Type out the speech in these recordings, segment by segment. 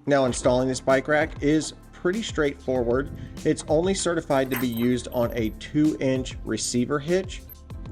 Now, installing this bike rack is pretty straightforward. It's only certified to be used on a 2-inch receiver hitch.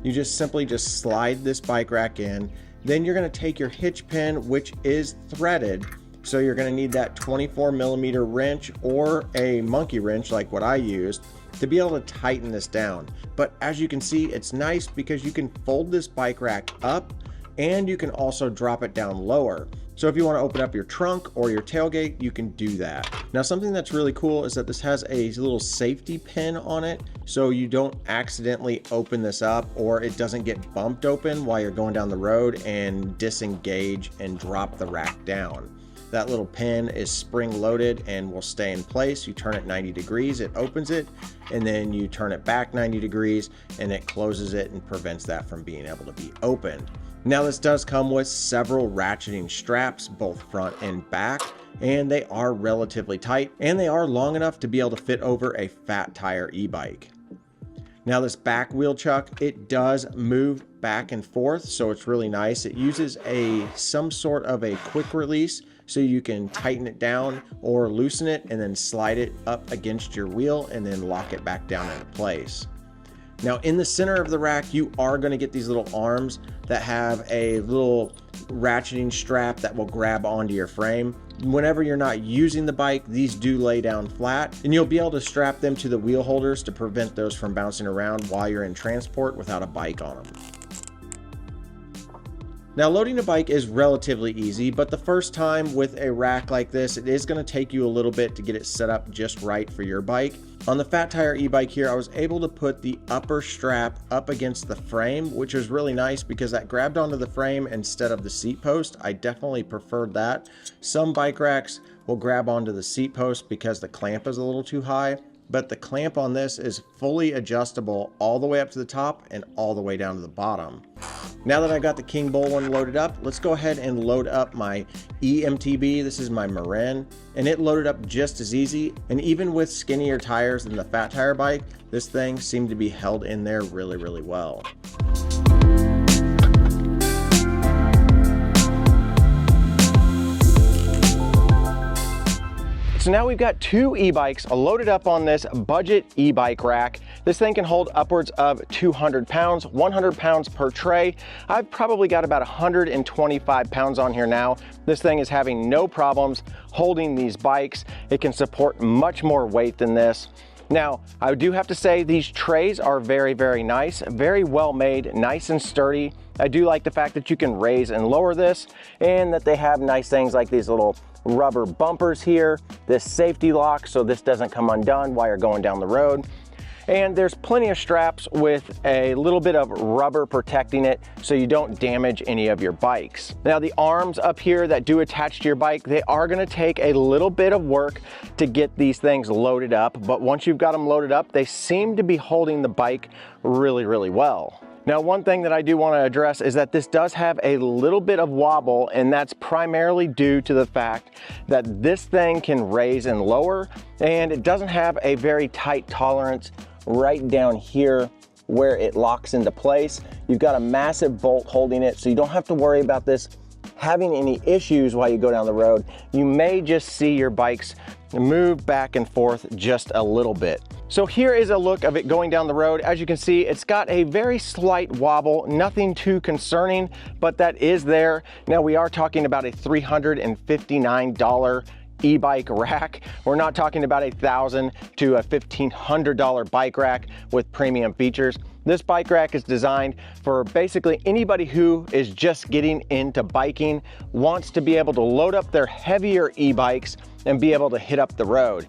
You just simply slide this bike rack in. Then you're going to take your hitch pin, which is threaded. So you're going to need that 24mm wrench or a monkey wrench like what I used to be able to tighten this down. But as you can see, it's nice because you can fold this bike rack up and you can also drop it down lower. So if you want to open up your trunk or your tailgate, you can do that. Now, something that's really cool is that this has a little safety pin on it, so you don't accidentally open this up or it doesn't get bumped open while you're going down the road and disengage and drop the rack down. That little pin is spring loaded and will stay in place. You turn it 90 degrees, it opens it, and then you turn it back 90 degrees and it closes it and prevents that from being able to be opened. Now, this does come with several ratcheting straps, both front and back, and they are relatively tight and they are long enough to be able to fit over a fat tire e-bike. Now, this back wheel chuck, it does move back and forth, so it's really nice. It uses some sort of a quick release, so you can tighten it down or loosen it and then slide it up against your wheel and then lock it back down into place. Now, in the center of the rack, you are going to get these little arms that have a little ratcheting strap that will grab onto your frame. Whenever you're not using the bike, these do lay down flat, and you'll be able to strap them to the wheel holders to prevent those from bouncing around while you're in transport without a bike on them. Now, loading a bike is relatively easy, but the first time with a rack like this, it is going to take you a little bit to get it set up just right for your bike. On the fat tire e-bike here, I was able to put the upper strap up against the frame, which was really nice because that grabbed onto the frame instead of the seat post. I definitely preferred that. Some bike racks will grab onto the seat post because the clamp is a little too high, but the clamp on this is fully adjustable all the way up to the top and all the way down to the bottom. Now that I got the King Bull one loaded up, let's go ahead and load up my EMTB. This is my Marin, and it loaded up just as easy. And even with skinnier tires than the fat tire bike, this thing seemed to be held in there really, really well. So now we've got two e-bikes loaded up on this budget e-bike rack. This thing can hold upwards of 200 pounds, 100 pounds per tray. I've probably got about 125 pounds on here now. This thing is having no problems holding these bikes. It can support much more weight than this. Now, I do have to say these trays are very, very nice, very well made, nice and sturdy. I do like the fact that you can raise and lower this, and that they have nice things like these little rubber bumpers here, this safety lock so this doesn't come undone while you're going down the road. And there's plenty of straps with a little bit of rubber protecting it so you don't damage any of your bikes. Now, the arms up here that do attach to your bike, they are going to take a little bit of work to get these things loaded up, but once you've got them loaded up, they seem to be holding the bike really, really well. Now, one thing that I do want to address is that this does have a little bit of wobble, and that's primarily due to the fact that this thing can raise and lower, and it doesn't have a very tight tolerance right down here where it locks into place. You've got a massive bolt holding it, so you don't have to worry about this having any issues while you go down the road. You may just see your bikes move back and forth just a little bit. So here is a look of it going down the road. As you can see, it's got a very slight wobble, nothing too concerning, but that is there. Now, we are talking about a $359 e-bike rack. We're not talking about $1,000 to a $1,500 bike rack with premium features. This bike rack is designed for basically anybody who is just getting into biking, wants to be able to load up their heavier e-bikes and be able to hit up the road.